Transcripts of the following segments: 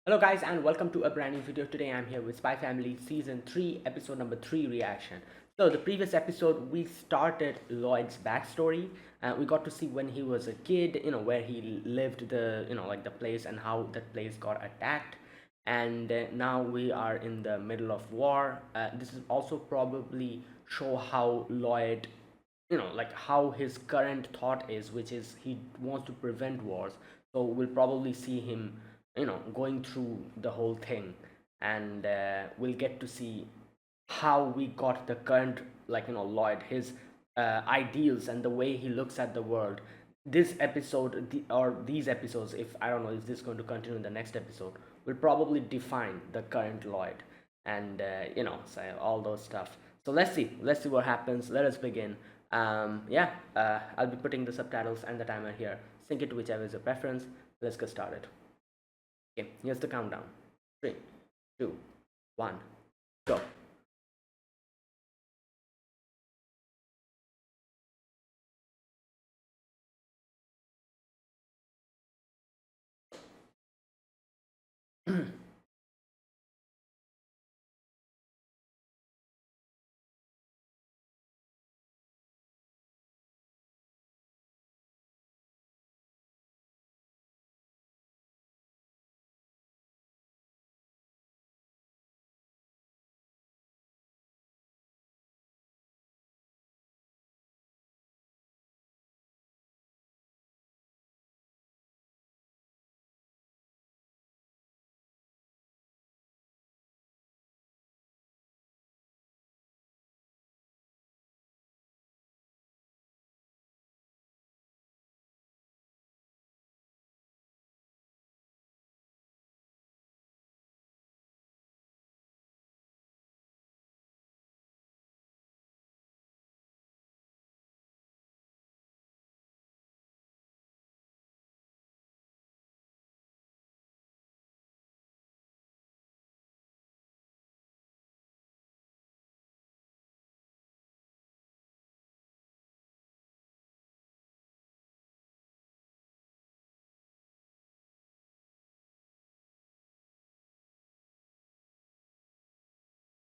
Hello guys and welcome to a brand new video. Today I'm here with Spy Family season 3 episode number 3 reaction. So the previous episode we started Lloyd's backstory. We got to see when he was a kid, where he lived, the place, and how that place got attacked. And now we are in the middle of war. This is also probably show how Lloyd, like how his current thought is, which is he wants to prevent wars. So we'll probably see him, going through the whole thing, and we'll get to see how we got the current, Lloyd, his ideals and the way he looks at the world. This episode, or these episodes, if I don't know if this is going to continue in the next episode, will probably define the current Lloyd, and so all those stuff. So let's see what happens. Let us begin. Yeah, I'll be putting the subtitles and the timer here. Sync it to whichever is your preference. Let's get started. Okay, here's the countdown. Three, two, one, go.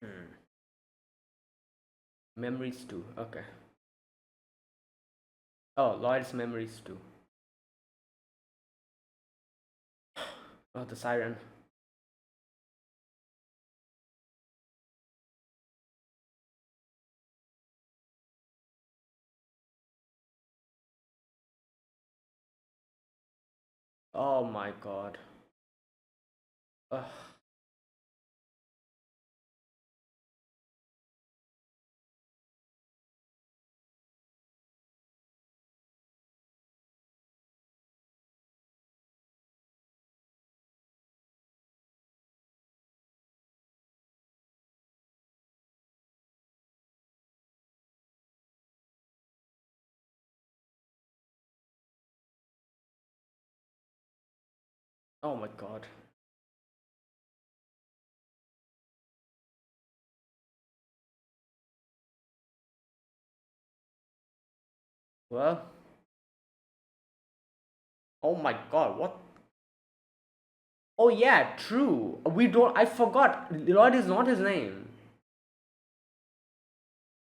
Hmm. Memories too. Okay. Oh, Lloyd's memories too. Oh, the siren. Oh my god. Ugh. Oh my god. Well, oh my god, what? Oh yeah, true. We don't. I forgot. Lloyd is not his name.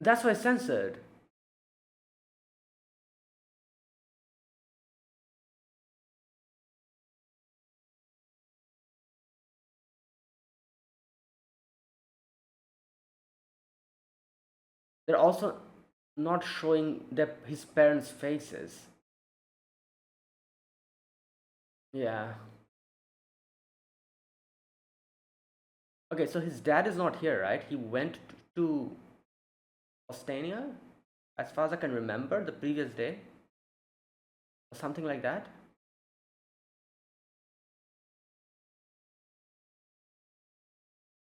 That's why I censored. They're also not showing his parents' faces. Yeah. Okay, so his dad is not here, right? He went to Ostania, as far as I can remember, the previous day, or something like that.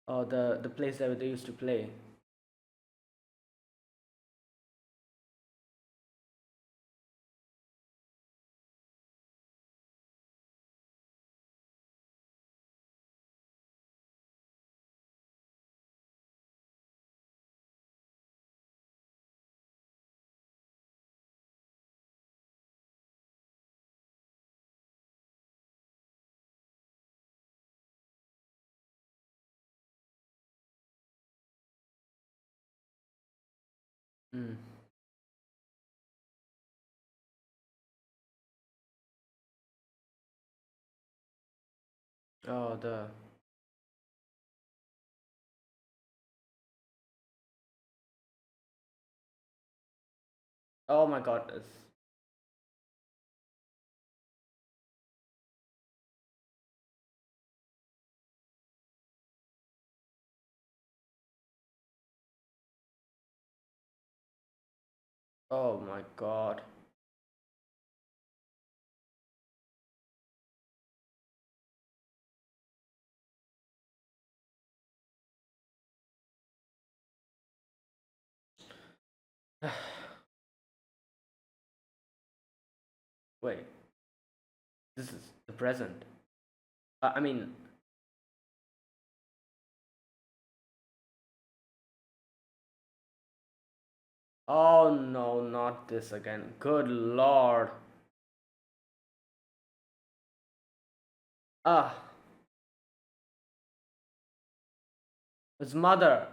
Or the place that they used to play. Mm. Oh, the. Oh my God. Oh my God. Wait, this is the present. I mean, oh no, not this again. Good Lord. Ah, his mother.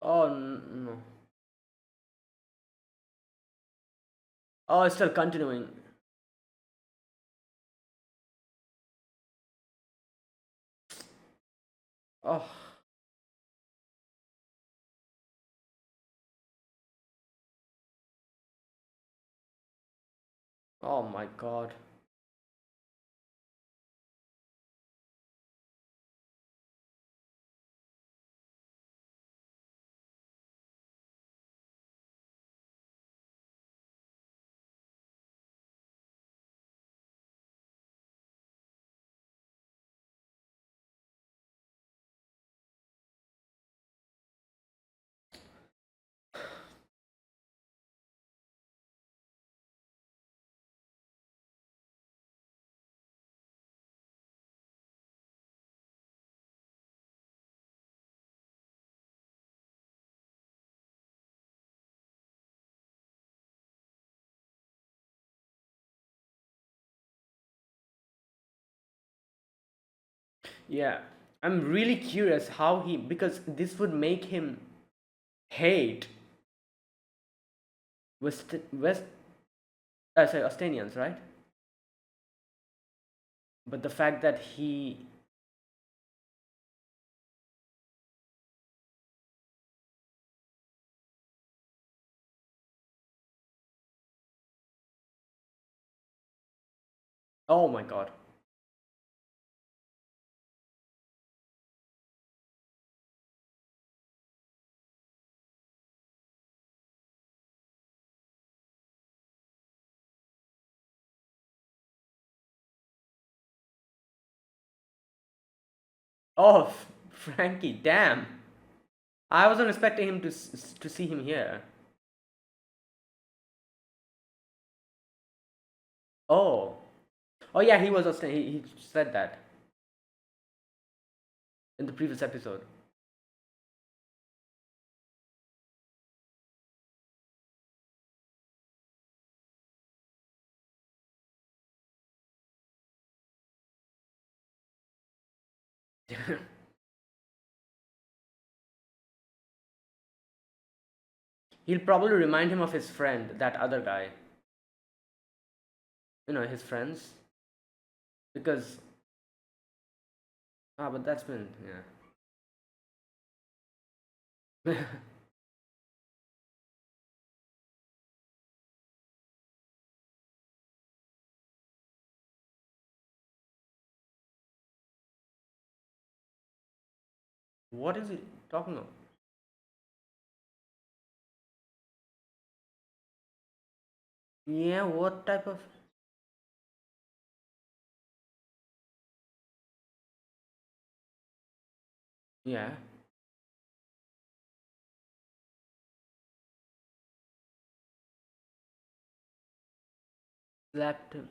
Oh no. Oh, it's still continuing. Oh, oh my God. Yeah, I'm really curious how he, because this would make him hate West, sorry, Austinians, right? But the fact that he, oh my God. Oh, Frankie, damn. I wasn't expecting him to see him here. Oh, oh yeah, he was Australian. He said that in the previous episode. He'll probably remind him of his friend, that other guy. His friends, because but that's been, yeah. What is he talking about? Yeah, what type of? Yeah, slapped him.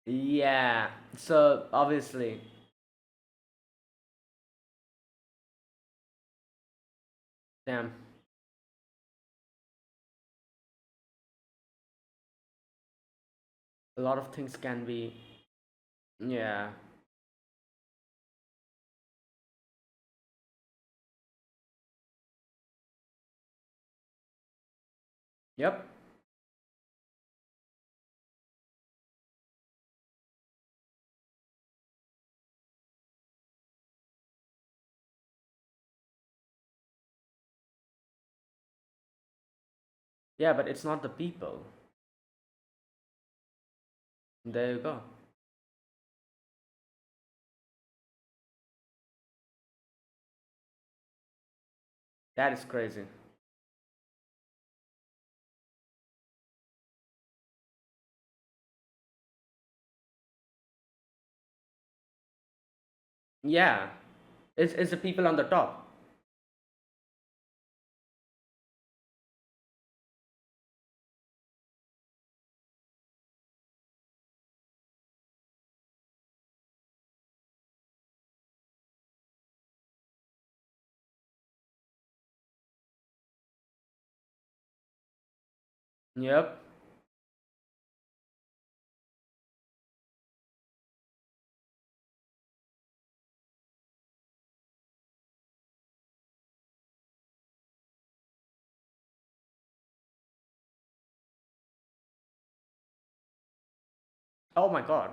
Yeah. So obviously, damn, a lot of things can be. Yeah. Yep. Yeah, but it's not the people. There you go. That is crazy. Yeah. It's the people on the top. Yep. Oh my god.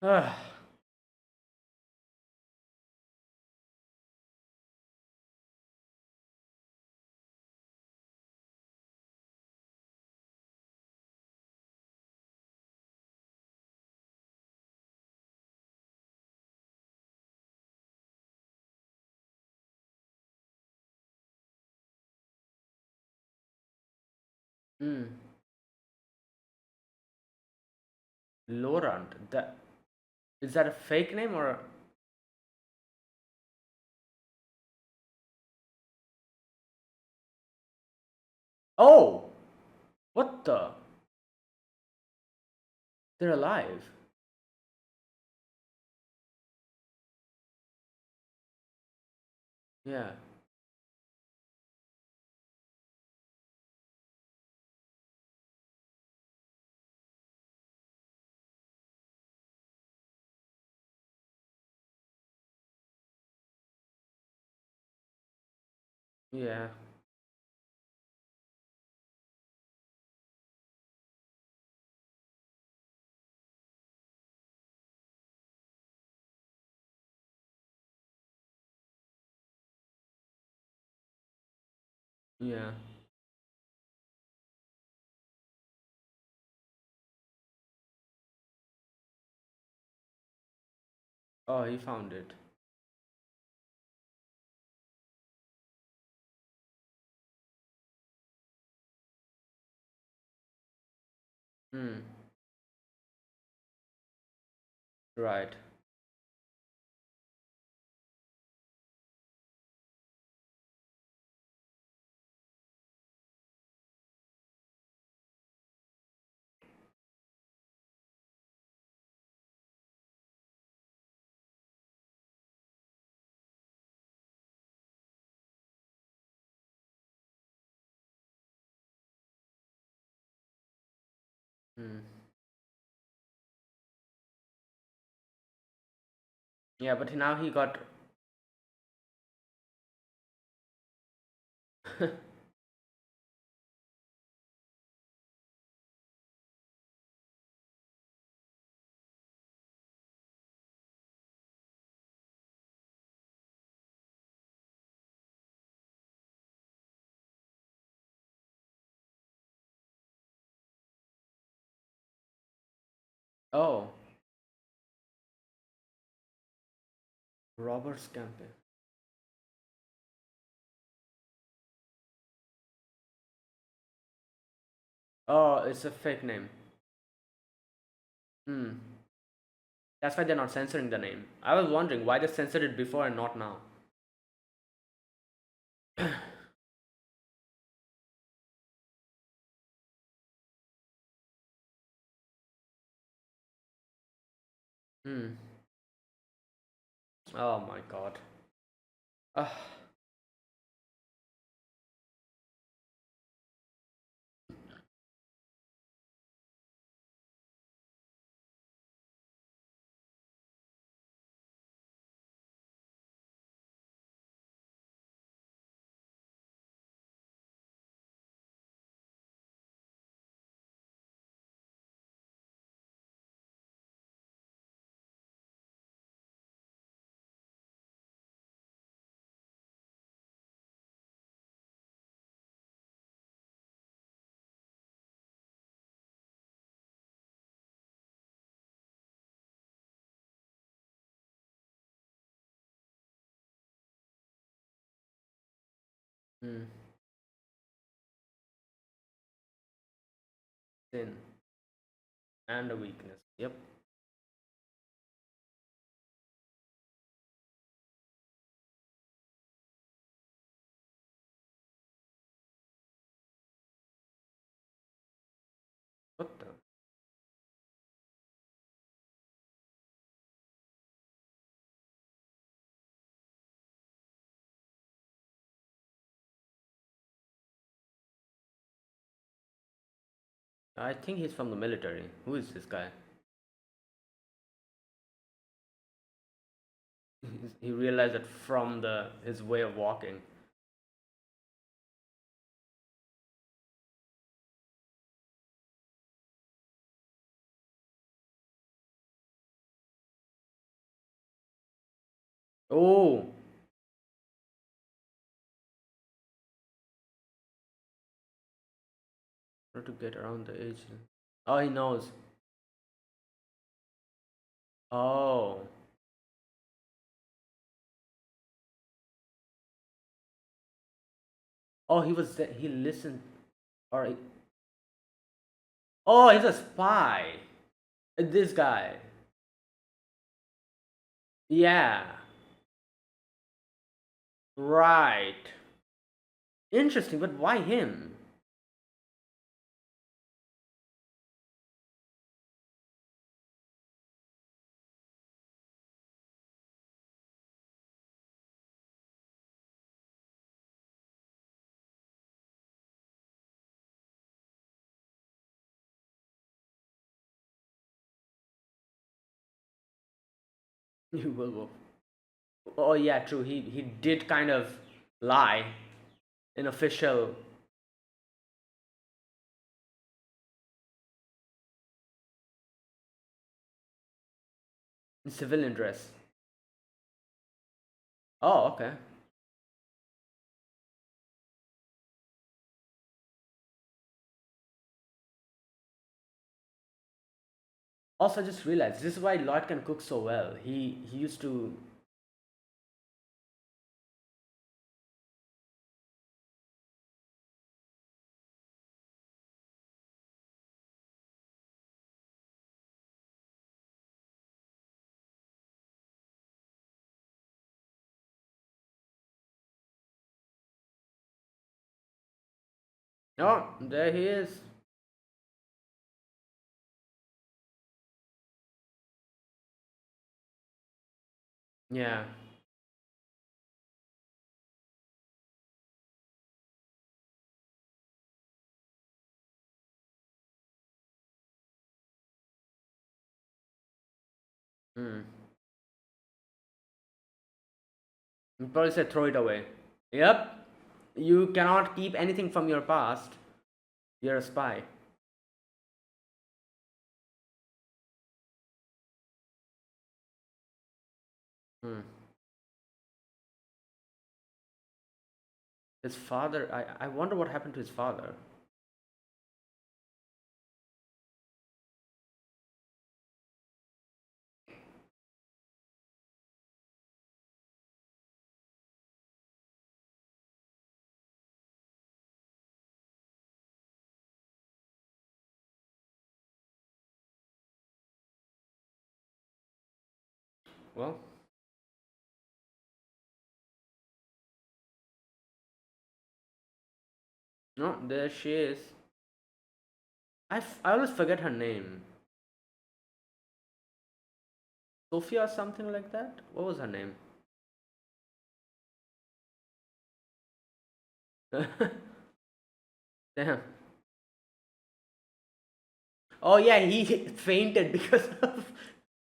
oh mm. Laurent. That is that a fake name or? Oh, what the? They're alive. Yeah. Yeah. Yeah. Oh, he found it. Hmm. Right. Hmm. Yeah, but now he got. Oh, Robert's campaign. Oh, it's a fake name. Hmm. That's why they're not censoring the name. I was wondering why they censored it before and not now. Hmm. Oh my god. Ah. Hmm. Sin and a weakness. Yep. What the? I think he's from the military. Who is this guy? He realized that from the his way of walking. Oh, how to get around the age? Oh, he knows. Oh, oh, he was he listened. Or oh, he's a spy. This guy. Yeah. Right. Interesting, but why him? You will. Oh yeah, true. He did kind of lie in official in civilian dress. Oh, okay. Also, I just realized this is why Lloyd can cook so well. He used to. Oh, there he is. Yeah. Hmm. He probably said throw it away. Yep. You cannot keep anything from your past. You're a spy. Hmm. His father. I wonder what happened to his father. Well, no, there she is. I always forget her name. Sophia or something like that? What was her name? Damn. Oh yeah, he fainted because of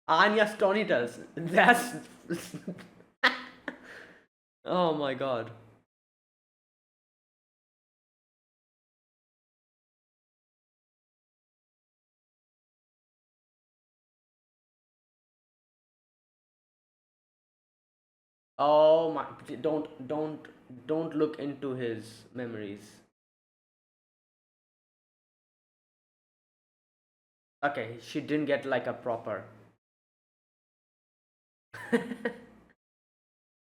Anya's Tonitas. That's oh my god. Oh my! Don't look into his memories. Okay, she didn't get like a proper.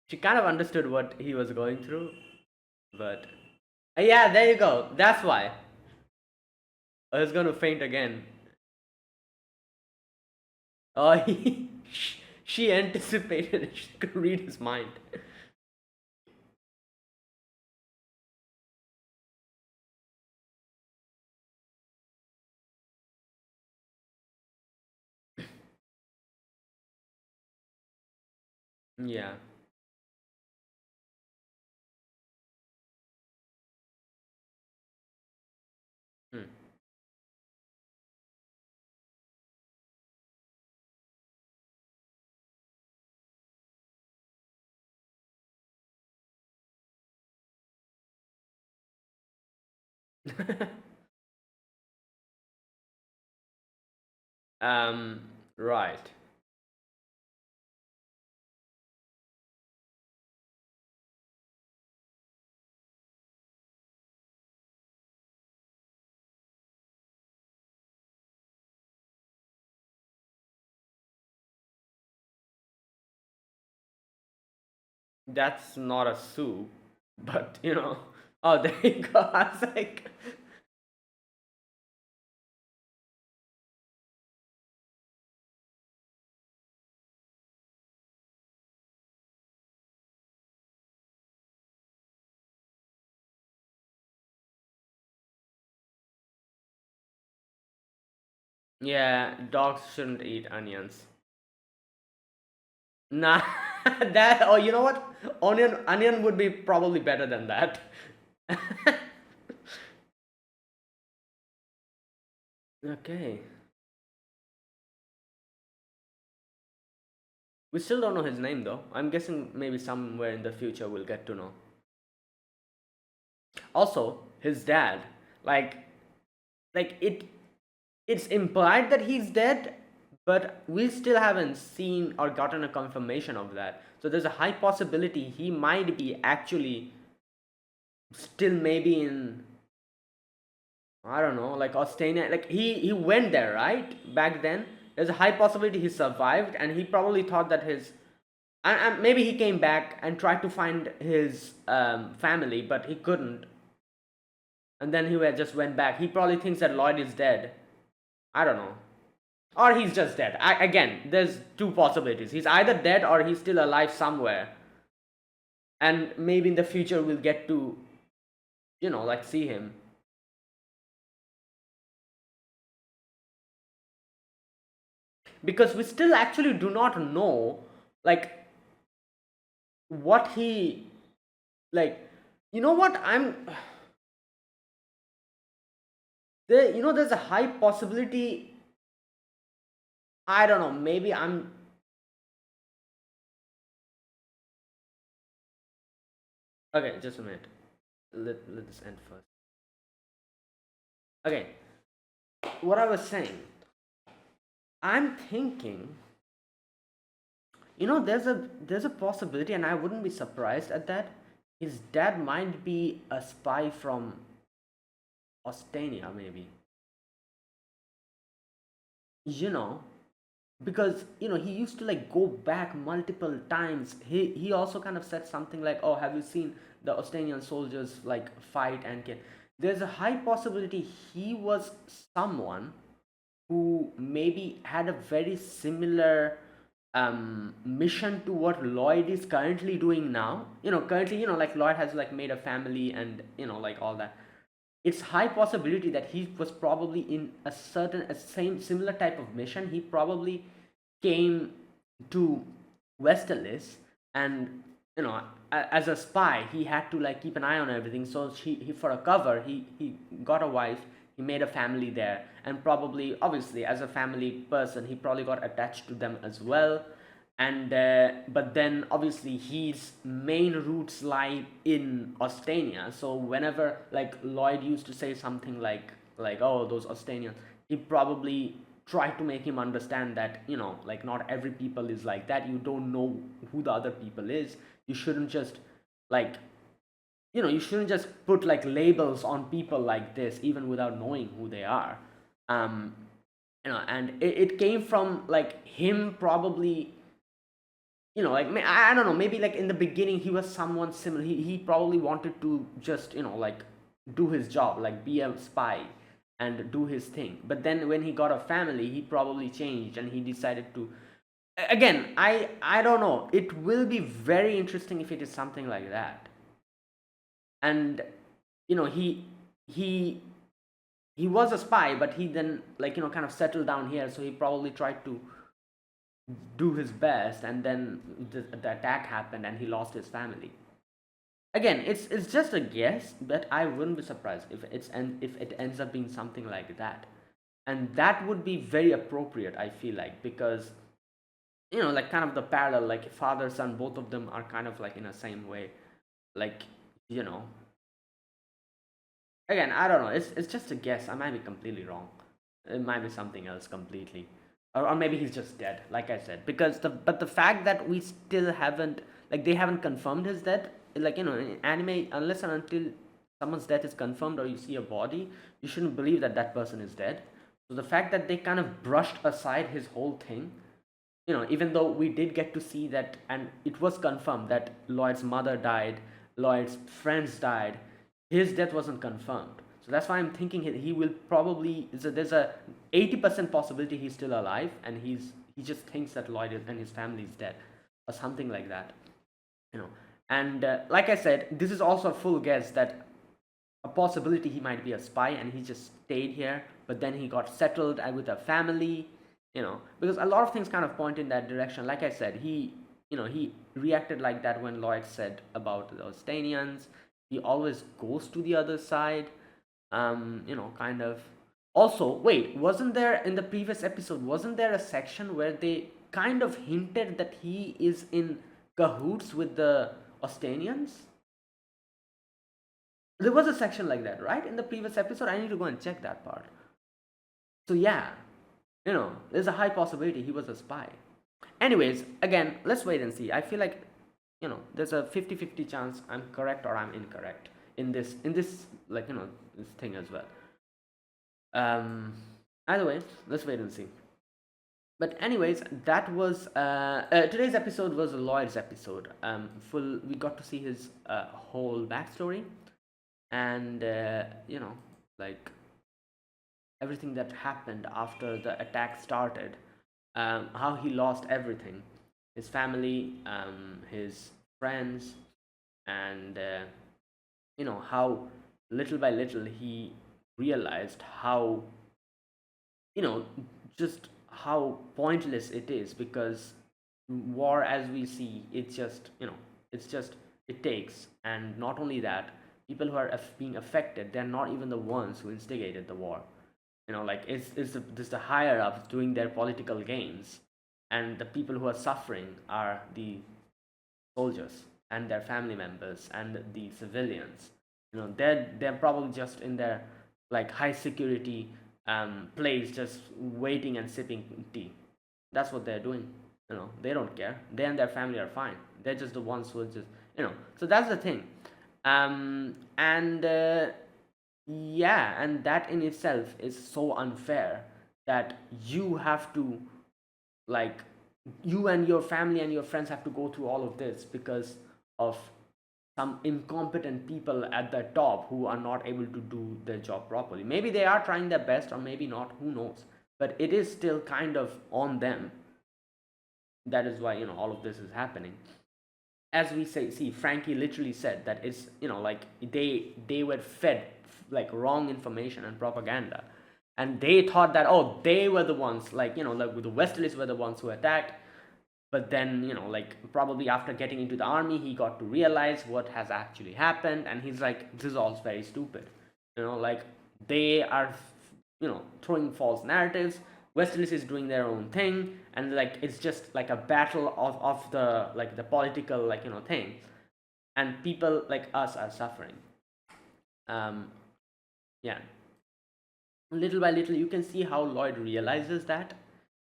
She kind of understood what he was going through, but yeah, there you go. That's why I was gonna faint again. Oh, she anticipated it. She could read his mind. Yeah. Hmm. um. Right. That's not a soup, but you know. Oh, there you go. I was like, yeah, dogs shouldn't eat onions. Nah, that. Oh, you know what? Onion would be probably better than that. Okay. We still don't know his name though. I'm guessing maybe somewhere in the future we'll get to know. Also, his dad, like, like it's implied that he's dead, but we still haven't seen or gotten a confirmation of that. So there's a high possibility he might be actually still maybe in, I don't know, like Australia. Like he went there, right? Back then. There's a high possibility he survived, and he probably thought that his and maybe he came back and tried to find his family, but he couldn't. And then just went back. He probably thinks that Lloyd is dead. I don't know. Or he's just dead. Again, there's two possibilities. He's either dead or he's still alive somewhere. And maybe in the future we'll get to, like see him. Because we still actually do not know, like, what he, like, you know what? there's a high possibility. I don't know. Maybe I'm. Okay, just a minute. Let this end first. Okay, what I was saying, I'm thinking, there's a possibility, and I wouldn't be surprised at that. His dad might be a spy from Ostania, maybe. You know, because he used to like go back multiple times. He also kind of said something like, "Oh, have you seen the Ostanian soldiers like fight and kill?" There's a high possibility he was someone who maybe had a very similar mission to what Lloyd is currently doing now. Currently, like Lloyd has like made a family and like all that. It's high possibility that he was probably in a same similar type of mission. He probably came to Westerlis, and as a spy, he had to like keep an eye on everything. So he for a cover, he got a wife, he made a family there, and probably, obviously, as a family person, he probably got attached to them as well. And but then obviously his main roots lie in Ostania. So whenever like Lloyd used to say something like, oh, those Ostanians, he probably tried to make him understand that like not every people is like that. You don't know who the other people is. You shouldn't just like you shouldn't just put like labels on people like this even without knowing who they are. um and it came from like him probably, like I don't know, maybe like in the beginning he was someone similar. He probably wanted to just like do his job, like be a spy and do his thing. But then when he got a family, he probably changed and he decided to, again, I don't know, it will be very interesting if it is something like that. And he he was a spy, but he then like kind of settled down here, so he probably tried to do his best, and then the attack happened and he lost his family. Again, it's just a guess, but I wouldn't be surprised if it ends up being something like that. And that would be very appropriate, I feel like, because like kind of the parallel, like father son, both of them are kind of like in the same way, like you know again, I don't know, it's just a guess. I might be completely wrong. It might be something else completely, or maybe he's just dead, like I said. Because the fact that we still haven't, like, they haven't confirmed his death, like in anime, unless and until someone's death is confirmed or you see a body, you shouldn't believe that that person is dead. So the fact that they kind of brushed aside his whole thing, even though we did get to see that, and it was confirmed that Lloyd's mother died, Lloyd's friends died, his death wasn't confirmed. So that's why I'm thinking he will probably, there's a 80% possibility he's still alive, and he just thinks that Lloyd and his family is dead, or something like that. you know and like I said, this is also a full guess, that a possibility he might be a spy and he just stayed here, but then he got settled with a family. Because a lot of things kind of point in that direction. Like I said, he reacted like that when Lloyd said about the Ostanians. He always goes to the other side. Kind of. Also, wait, wasn't there in the previous episode, wasn't there a section where they kind of hinted that he is in cahoots with the Ostanians? There was a section like that, right? In the previous episode, I need to go and check that part. So yeah, there's a high possibility he was a spy. Anyways, again, let's wait and see. I feel like, there's a 50-50 chance I'm correct or I'm incorrect in this like, this thing as well. Either way, let's wait and see. But anyways, that was today's episode was Lloyd's episode. Full We got to see his whole backstory, and like everything that happened after the attack started, how he lost everything, his family, his friends, and how little by little he realized how, you know just how pointless it is, because war, as we see, it's just it takes. And not only that, people who are being affected, they're not even the ones who instigated the war. Like it's the higher ups doing their political games, and the people who are suffering are the soldiers and their family members and the civilians. They're probably just in their like high security place, just waiting and sipping tea. That's what they're doing. They don't care. They and their family are fine. They're just the ones who are just, so that's the thing. And yeah, and that in itself is so unfair, that you have to, like, you and your family and your friends have to go through all of this because of some incompetent people at the top who are not able to do their job properly. Maybe they are trying their best, or maybe not, who knows. But it is still kind of on them. that is why, all of this is happening. As we say, see, Frankie literally said that it's, like they were fed like wrong information and propaganda, and they thought that, oh, they were the ones, like, like the Westerlies were the ones who attacked. But then, like probably after getting into the army, he got to realize what has actually happened, and he's like, this is all very stupid. Like they are, throwing false narratives. Westerlies is doing their own thing, and like it's just like a battle of the, like the political, like, thing, and people like us are suffering. um yeah, little by little you can see how Lloyd realizes that,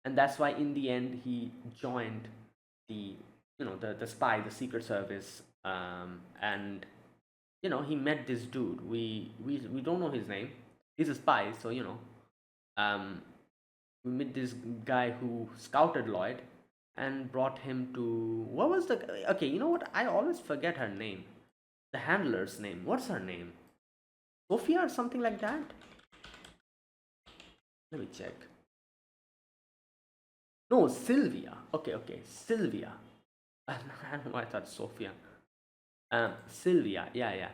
and that's why in the end he joined the, the spy, the secret service. And he met this dude. We don't know his name. He's a spy, so um we met this guy who scouted Lloyd and brought him to, what was the, okay, you know what, I always forget her name, the handler's name. What's her name? Sophia or something like that? Let me check. No, Sylvia. Okay, okay, Sylvia. I don't know, I thought Sophia. Sylvia, yeah, yeah.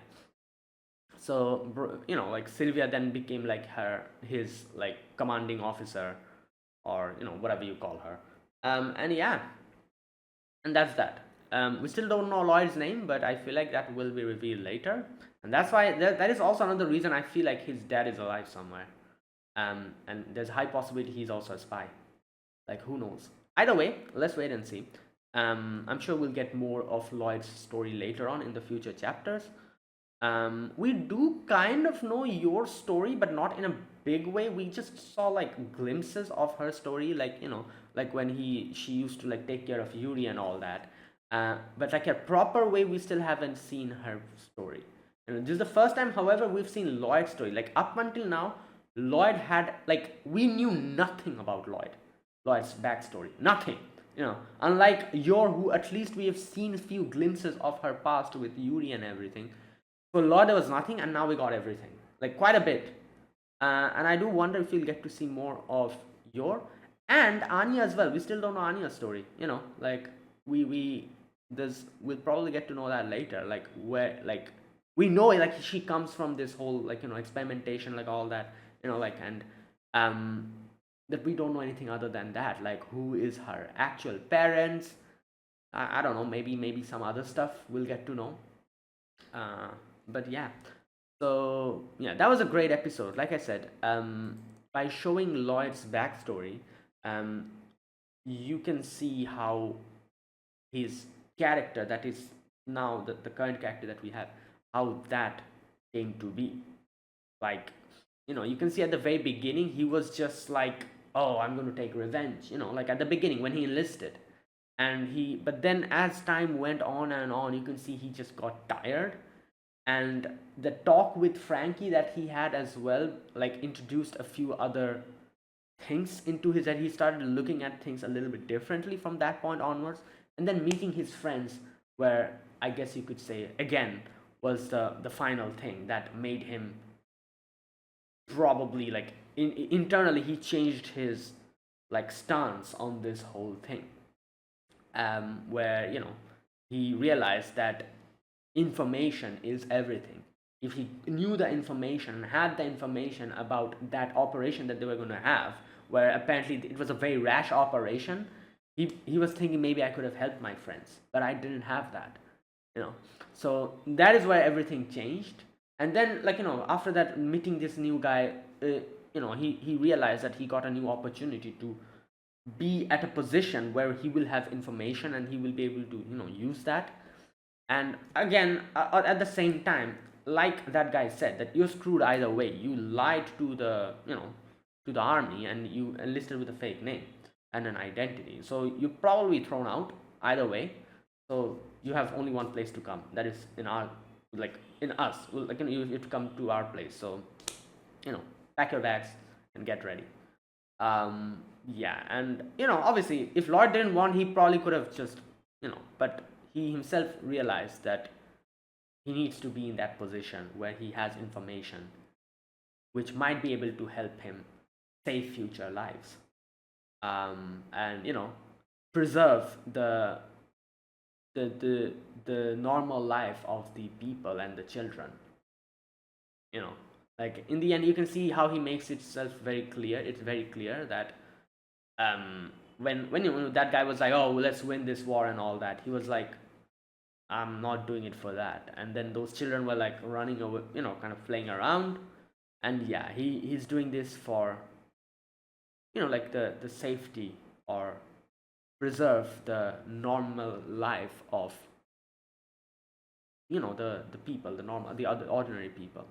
So, like Sylvia then became like his like commanding officer, or whatever you call her. And yeah, and that's that. We still don't know Lloyd's name, but I feel like that will be revealed later, and that's why that is also another reason I feel like his dad is alive somewhere. And there's a high possibility he's also a spy. Like, who knows? Either way, let's wait and see. I'm sure we'll get more of Lloyd's story later on in the future chapters. We do kind of know your story, but not in a big way. We just saw like glimpses of her story, like, like when she used to like take care of Yuri and all that. But like a proper way, we still haven't seen her story. This is the first time, however, we've seen Lloyd's story. Like up until now, Lloyd had, like, we knew nothing about Lloyd's backstory, nothing. Unlike Yor, who at least we have seen a few glimpses of her past with Yuri and everything. For Lloyd, there was nothing, and now we got everything, like quite a bit. And I do wonder if we'll get to see more of Yor and Anya as well. We still don't know Anya's story. Like we there's we'll probably get to know that later. Like where, like we know like she comes from this whole, like, experimentation, like all that. Like, and um that we don't know anything other than that. Like who is her actual parents? I don't know. Maybe some other stuff we'll get to know. Uh, but yeah, so yeah, that was a great episode. Like I said, by showing Lloyd's backstory, um, you can see how his character, that is now the current character that we have, how that came to be. Like, you can see at the very beginning, he was just like, oh, I'm going to take revenge, like at the beginning when he enlisted. But then as time went on and on, you can see he just got tired. And the talk with Frankie that he had as well, like, introduced a few other things into his head. He started looking at things a little bit differently from that point onwards. And then meeting his friends, where I guess you could say again was the final thing that made him probably, like, internally he changed his, like, stance on this whole thing. Where he realized that information is everything. If he knew the information and had the information about that operation that they were going to have, where apparently it was a very rash operation, he was thinking, maybe I could have helped my friends, but I didn't have that. So that is where everything changed. And then, like, after that, meeting this new guy, he realized that he got a new opportunity to be at a position where he will have information and he will be able to use that. And again, at the same time, like that guy said, that you're screwed either way. You lied to the to the army, and you enlisted with a fake name and an identity, so you're probably thrown out either way. So you have only one place to come, that is in our, like, in us. Like, you have to come to our place. So pack your bags and get ready. Yeah, and obviously, if Lloyd didn't want, he probably could have just, but he himself realized that he needs to be in that position where he has information which might be able to help him save future lives. And preserve the the normal life of the people and the children. You know, like in the end, you can see how he makes itself very clear. It's very clear that when that guy was like, oh, well, let's win this war and all that, he was like, I'm not doing it for that. And then those children were like running over, kind of playing around. And yeah, he's doing this for, like the safety, or preserve the normal life of, the people, the other ordinary people.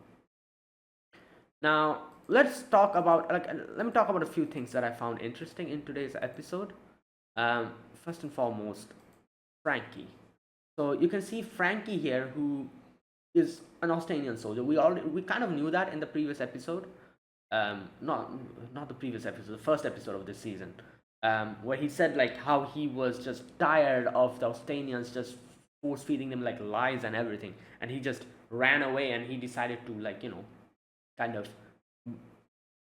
Now let's talk about, let me talk about a few things that I found interesting in today's episode. First and foremost, Frankie. So you can see Frankie here, who is an Austinian soldier. We kind of knew that in the previous episode. Not the previous episode, the first episode of this season, where he said like how he was just tired of the Austinians just force feeding them like lies and everything, and he just ran away, and he decided to kind of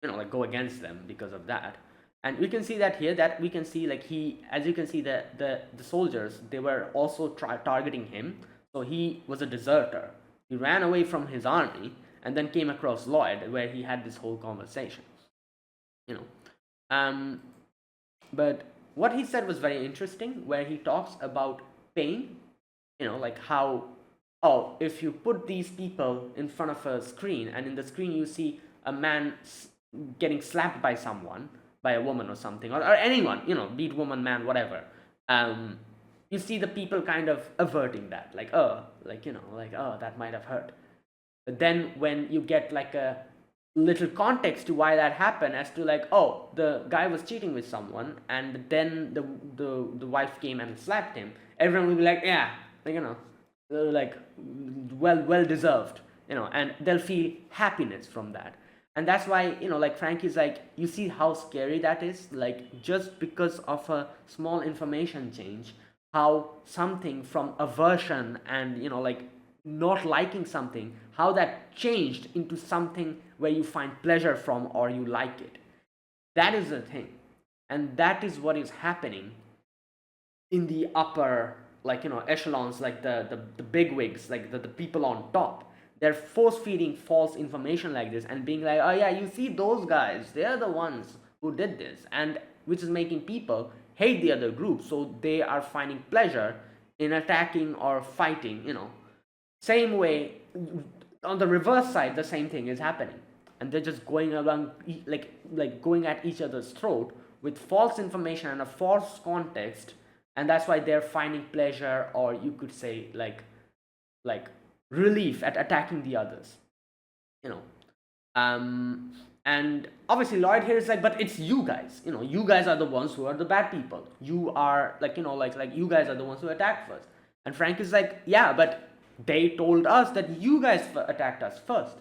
like go against them because of that. And we can see that here, that we can see like he, as you can see, the soldiers, they were also targeting him. So he was a deserter. He ran away from his army and then came across Lloyd, where he had this whole conversation. But what he said was very interesting, where he talks about pain. Like how, oh, if you put these people in front of a screen, and in the screen you see a man getting slapped by someone, by a woman or something, or anyone, be it woman, man, whatever, you see the people kind of averting that, like, oh, oh, that might have hurt. But then when you get like a little context to why that happened, as to like, oh, the guy was cheating with someone, and then the wife came and slapped him, everyone will be like, yeah, like well deserved, and they'll feel happiness from that. And that's why, like Frankie's like, you see how scary that is, like just because of a small information change, how something from aversion and like not liking something, how that changed into something where you find pleasure from, or you like it. That is the thing. And that is what is happening in the upper, echelons, like the big wigs, like the people on top. They're force feeding false information like this, and being like, oh yeah, you see those guys, they're the ones who did this, and which is making people hate the other group, so they are finding pleasure in attacking or fighting. Same way, on the reverse side, the same thing is happening, and they're just going around like going at each other's throat with false information and a false context. And that's why they're finding pleasure, or you could say like relief at attacking the others. And obviously Lloyd here is like, but it's you guys, you guys are the ones who are the bad people, you are like, like you guys are the ones who attacked first. And Frank is like, yeah, but they told us that you guys attacked us first.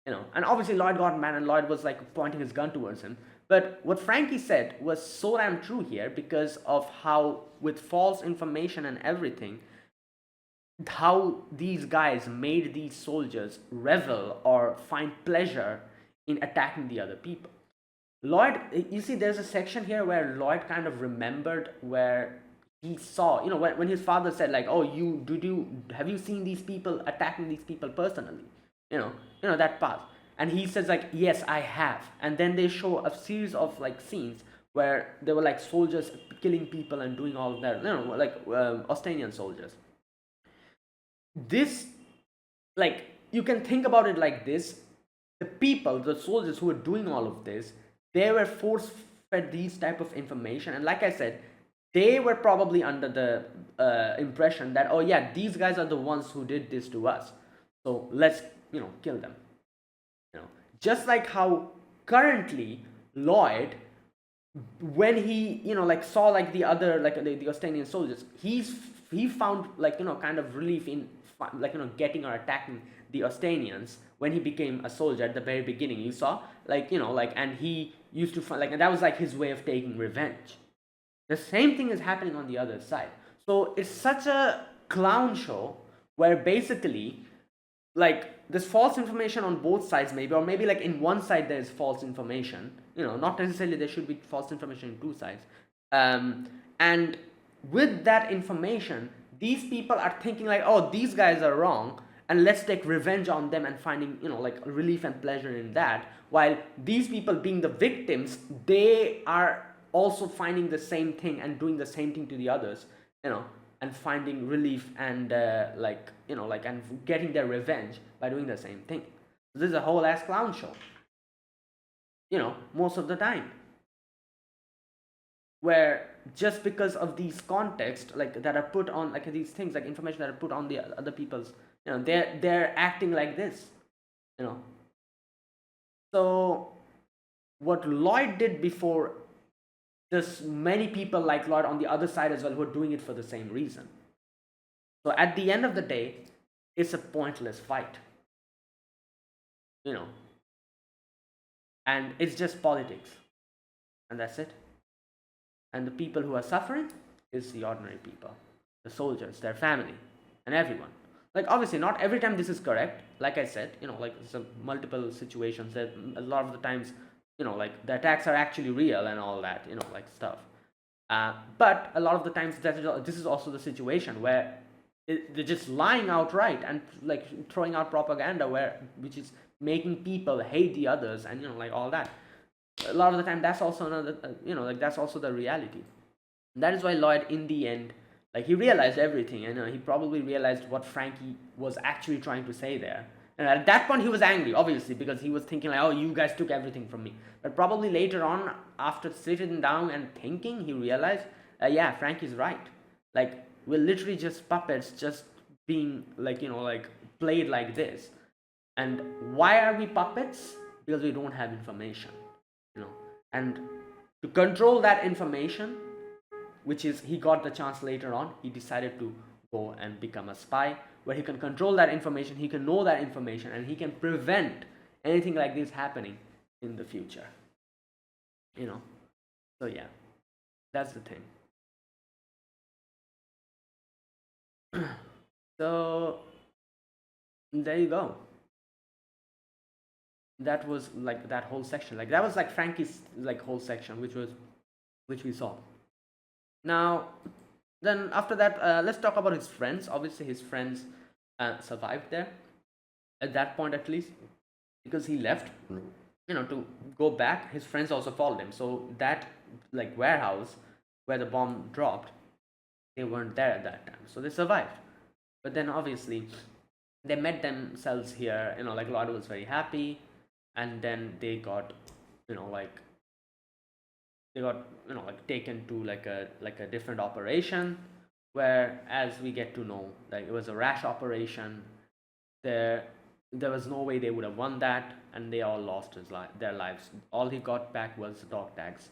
And obviously Lloyd got mad, and Lloyd was like pointing his gun towards him. But what Frankie said was so damn true here, because of how, with false information and everything, how these guys made these soldiers revel or find pleasure in attacking the other people. Lloyd, you see, there's a section here where Lloyd kind of remembered where he saw, when his father said like, oh, have you seen these people attacking these people personally? That part. And he says like, yes, I have. And then they show a series of like scenes where they were like soldiers killing people and doing all of that, like Austinian soldiers. This, like, you can think about it like this: the soldiers who were doing all of this, they were force fed these type of information, and like I said, they were probably under the impression that, oh yeah, these guys are the ones who did this to us, so let's kill them. Just like how currently Lloyd, when he saw like the other, like the Austinian soldiers, he found like kind of relief in like getting or attacking the Austinians when he became a soldier at the very beginning. You saw and he used to find, and that was like his way of taking revenge. The same thing is happening on the other side. So it's such a clown show where basically like there's false information on both sides, maybe, or maybe like in one side there's false information. Not necessarily there should be false information in two sides. And with that information, these people are thinking like, oh, these guys are wrong, and let's take revenge on them and finding, like relief and pleasure in that. While these people being the victims, they are also finding the same thing and doing the same thing to the others, and finding relief and and getting their revenge by doing the same thing. This is a whole ass clown show, most of the time, where just because of these context like that are put on, like these things, like information that are put on the other people's, they're acting like this, you know so what Lloyd did before, there's many people like Lloyd on the other side as well who are doing it for the same reason. So at the end of the day, it's a pointless fight, you know and it's just politics, and that's it. And the people who are suffering is the ordinary people, the soldiers, their family, and everyone. Like obviously not every time this is correct, like I said, like some multiple situations that a lot of the times, like the attacks are actually real and all that, like stuff. But a lot of the times this is also the situation where they're just lying outright and like throwing out propaganda which is making people hate the others, and like all that. A lot of the time that's also another, like that's also the reality. That is why Lloyd in the end, like he realized everything, and he probably realized what Frankie was actually trying to say there. And at that point he was angry, obviously, because he was thinking like, oh, you guys took everything from me. But probably later on, after sitting down and thinking, he realized, yeah, Frankie's right. Like we're literally just puppets, just being like, like played like this. And why are we puppets? Because we don't have information, and to control that information, which is he got the chance later on, he decided to go and become a spy, where he can control that information, he can know that information, and he can prevent anything like this happening in the future. So yeah, that's the thing. So there you go. That was like that whole section, like that was like Frankie's like whole section, which we saw. Now then after that, let's talk about his friends. Obviously his friends survived there at that point, at least, because he left, to go back. His friends also followed him, so that like warehouse where the bomb dropped, they weren't there at that time, so they survived. But then obviously they met themselves here, like Lloyd was very happy, and then they got, like they got, like taken to like a different operation, where, as we get to know, like it was a rash operation. There was no way they would have won that, and they all lost their lives. All he got back was dog tags.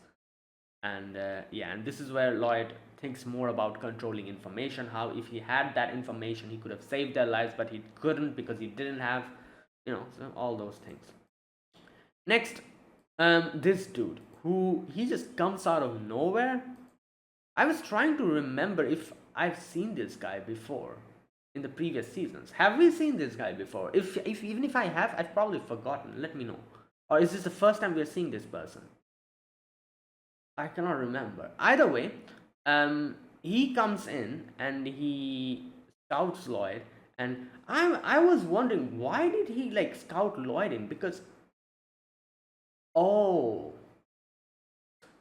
And yeah, and this is where Lloyd thinks more about controlling information, how if he had that information he could have saved their lives, but he couldn't because he didn't have, so all those things. Next, this dude who he just comes out of nowhere. I was trying to remember if I've seen this guy before in the previous seasons. Have we seen this guy before? If even if I have, I've probably forgotten. Let me know. Or is this the first time we're seeing this person? I cannot remember. Either way, he comes in and he scouts Lloyd, and I was wondering, why did he like scout Lloyd in? Because, oh,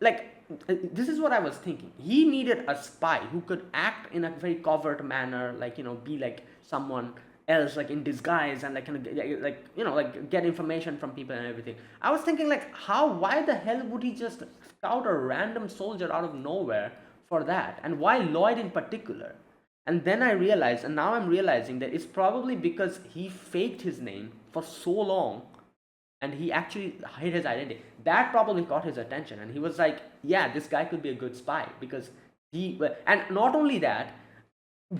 like this is what I was thinking. He needed a spy who could act in a very covert manner, like be like someone else, like in disguise, and like kind of like get information from people and everything. I was thinking like, why the hell would he just scout a random soldier out of nowhere for that, and why Lloyd in particular? And then I realized, and now I'm realizing that it's probably because he faked his name for so long, and he actually hid his identity. That probably caught his attention, and he was like, yeah, this guy could be a good spy, because and not only that,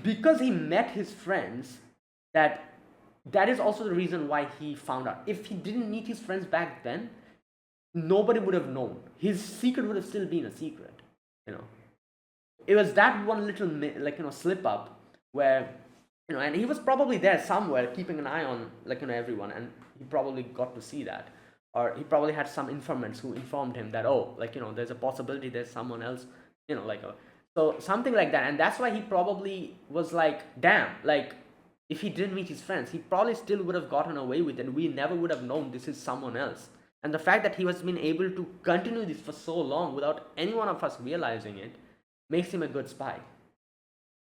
because he met his friends, that is also the reason why he found out. If he didn't meet his friends back then, nobody would have known. His secret would have still been a secret. It was that one little slip up where, and he was probably there somewhere keeping an eye on everyone, and he probably got to see that, or he probably had some informants who informed him that, oh, there's a possibility there's someone else like so something like that. And that's why he probably was like, damn, like if he didn't meet his friends, he probably still would have gotten away with it, and we never would have known this is someone else. And the fact that he has been able to continue this for so long without any one of us realizing it makes him a good spy.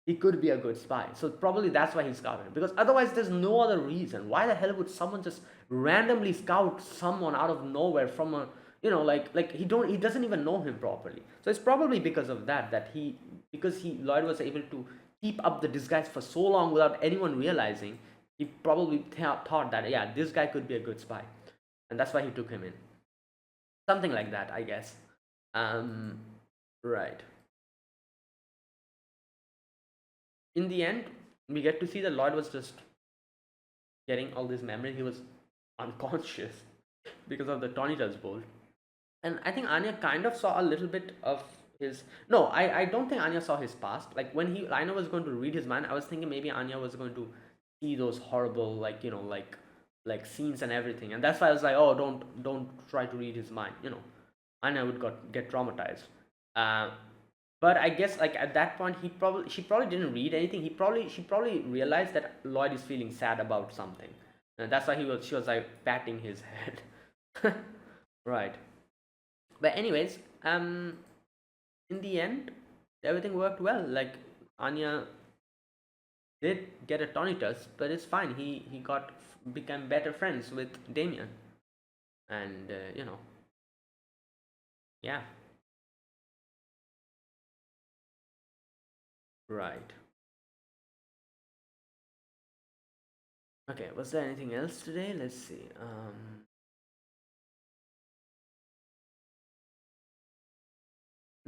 He could be a good spy. So probably that's why he scouted him. Because otherwise, there's no other reason. Why the hell would someone just randomly scout someone out of nowhere from a, like he doesn't even know him properly. So it's probably because of that because Lloyd was able to keep up the disguise for so long without anyone realizing. He probably thought that, yeah, this guy could be a good spy, and that's why he took him in. Something like that, I guess. Um, right. In the end, we get to see that Lloyd was just getting all this memory. He was unconscious because of the Tonitas bolt. And I think Anya kind of saw a little bit of his. No, I don't think Anya saw his past. Like when Anya was going to read his mind, I was thinking maybe Anya was going to see those horrible, like, like scenes and everything. And that's why I was like, oh, don't try to read his mind. Anya would get traumatized. Uh, but I guess like at that point she probably didn't read anything. She probably realized that Lloyd is feeling sad about something, and that's why she was like patting his head. Right. But anyways, in the end, everything worked well. Like Anya did get a Tonitus, but it's fine. He got became better friends with Damien, and yeah, right. Okay, was there anything else today? Let's see.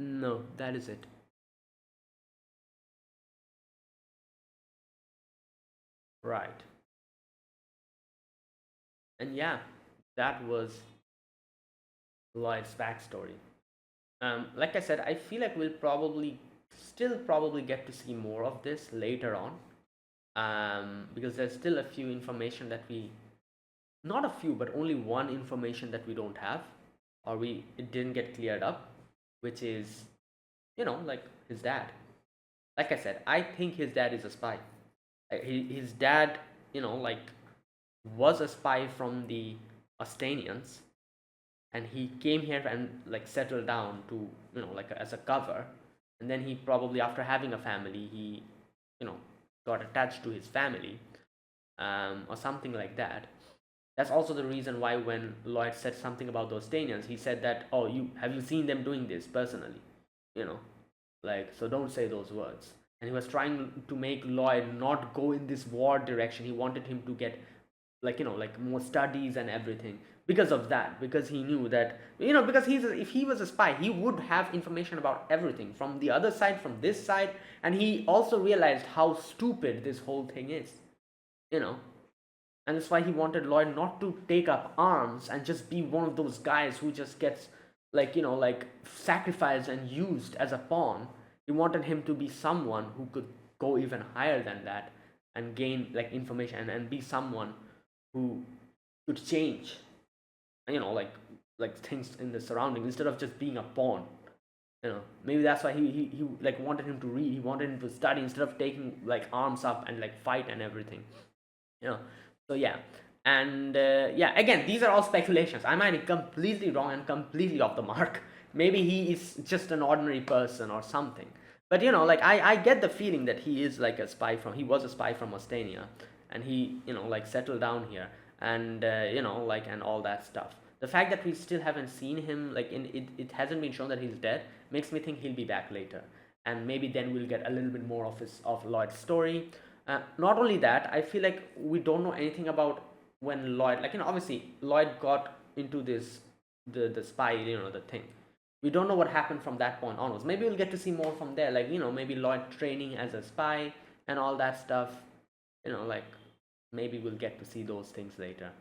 No, that is it. Right. And yeah, that was Lloyd's backstory. Like I said, I feel like we'll probably get to see more of this later on. Because there's still a few information that we, not a few, but only one information that we don't have, or it didn't get cleared up, which is, like his dad. Like I said, I think his dad is a spy. His dad, like was a spy from the Austanians, and he came here and like settled down to, like as a cover. And then he probably, after having a family, he, you know got attached to his family, or something like that. That's also the reason why when Lloyd said something about those Austanians, he said that, oh, you seen them doing this personally, you know like, so don't say those words. And he was trying to make Lloyd not go in this war direction. He wanted him to get, like, like more studies and everything, because of that, because he knew that, because if he was a spy, he would have information about everything from the other side, from this side. And he also realized how stupid this whole thing is, you know and that's why he wanted Lloyd not to take up arms and just be one of those guys who just gets, like, like sacrificed and used as a pawn. He wanted him to be someone who could go even higher than that, and gain like information, and be someone who could change, like things in the surrounding, instead of just being a pawn. Maybe that's why he like wanted him to read, he wanted him to study instead of taking like arms up and like fight and everything. you know so yeah. And yeah, again, these are all speculations. I might be completely wrong and completely off the mark. Maybe he is just an ordinary person or something. But like I get the feeling that he was a spy from Ostania, and he, like settled down here. And like, and all that stuff. The fact that we still haven't seen him, like, it hasn't been shown that he's dead, makes me think he'll be back later. And maybe then we'll get a little bit more of Lloyd's story. Not only that, I feel like we don't know anything about when Lloyd, like, obviously Lloyd got into this, the spy, the thing. We don't know what happened from that point onwards. Maybe we'll get to see more from there, like, maybe Lloyd training as a spy and all that stuff. Like, maybe we'll get to see those things later.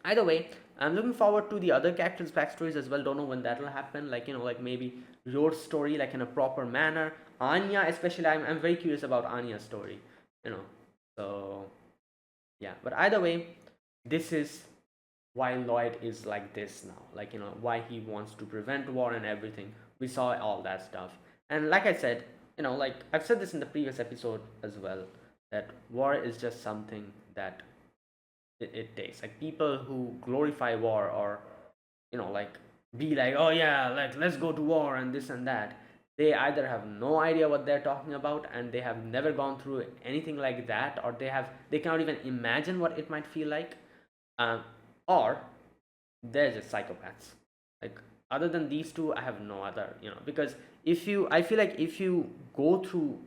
Either way, I'm looking forward to the other characters' backstories as well. Don't know when that'll happen. Like, like maybe your story, like in a proper manner. Anya, especially, I'm very curious about Anya's story. So yeah. But either way, this is why Lloyd is like this now. Like, why he wants to prevent war and everything. We saw all that stuff. And like I said, like I've said this in the previous episode as well, that war is just something that it takes. Like people who glorify war, or like be like, oh yeah, like let's go to war and this and that, they either have no idea what they're talking about, and they have never gone through anything like that, or they cannot even imagine what it might feel like, um, or they're just psychopaths. Like, other than these two, I have no other, because I feel like if you go through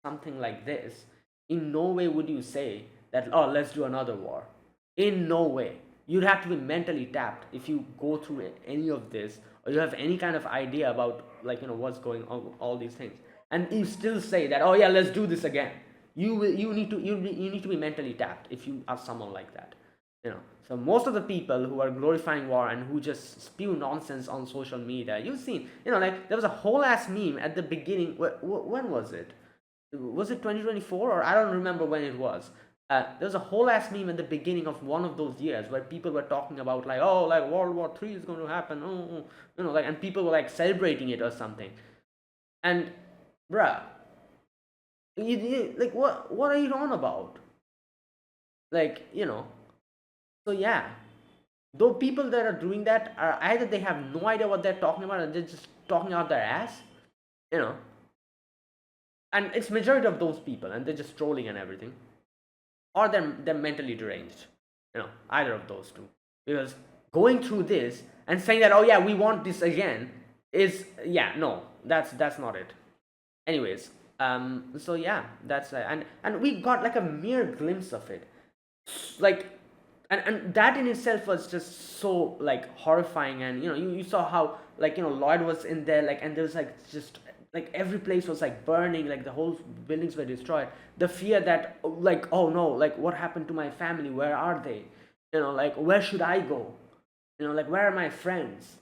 something like this, in no way would you say that, oh, let's do another war. In no way. You'd have to be mentally tapped if you go through any of this, or you have any kind of idea about, like, what's going on, all these things, and you still say that, oh yeah, let's do this again. You need to be mentally tapped if you are someone like that. So most of the people who are glorifying war and who just spew nonsense on social media, you've seen, like there was a whole ass meme at the beginning. When was it? Was it 2024, or I don't remember when it was. There was a whole ass meme at the beginning of one of those years where people were talking about, like, oh, like World War III is going to happen, like, and people were like celebrating it or something. And bruh, like, what are you on about? Like, so yeah, though people that are doing that are either they have no idea what they're talking about, and they're just talking out their ass, you know and it's majority of those people, and they're just trolling and everything, or they're mentally deranged. Either of those two. Because going through this and saying that, oh yeah, we want this again, is, yeah, no, that's not it. Anyways, so yeah, that's and we got like a mere glimpse of it, like, and that in itself was just so like horrifying. And you saw how, like, Lloyd was in there, like, and there was like just like every place was like burning, like the whole buildings were destroyed. The fear that, like, oh no, like what happened to my family, where are they, like where should I go, like where are my friends?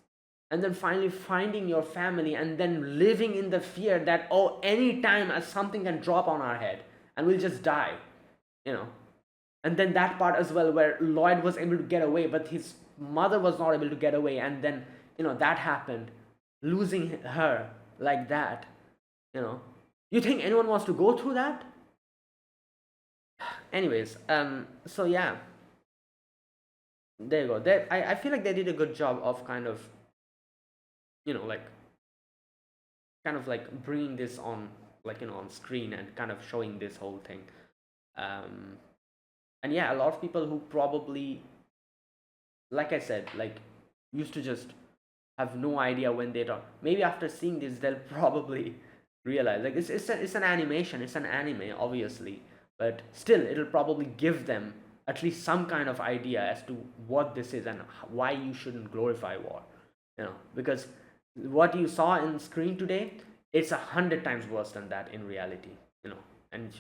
And then finally finding your family, and then living in the fear that, oh, anytime something can drop on our head and we'll just die. you know and then that part as well, where Lloyd was able to get away, but his mother was not able to get away, and then that happened, losing her like that. You think anyone wants to go through that? Anyways, so yeah, there you go. I feel like they did a good job of kind of, like, bringing this on, like, on screen, and kind of showing this whole thing. um and yeah, a lot of people who probably, like I said, like, used to just have no idea when they talk, maybe after seeing this they'll probably realize, like, it's an animation, it's an anime, obviously, but still it'll probably give them at least some kind of idea as to what this is, and why you shouldn't glorify war. Because what you saw in screen today, it's 100 times worse than that in reality. And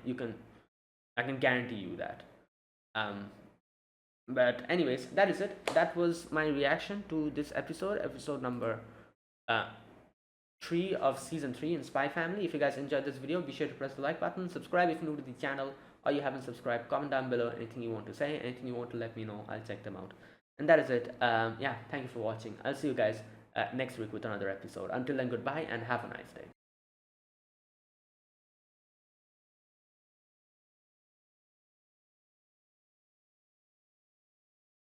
you can I can guarantee you that. um but anyways, that is it. That was my reaction to this episode number uh 3 of season 3 in Spy Family. If you guys enjoyed this video, be sure to press the like button, subscribe if you're new to the channel, or you haven't subscribed. Comment down below anything you want to say, anything you want to let me know. I'll check them out. And that is it. Yeah, thank you for watching. I'll see you guys next week with another episode. Until then, goodbye and have a nice day.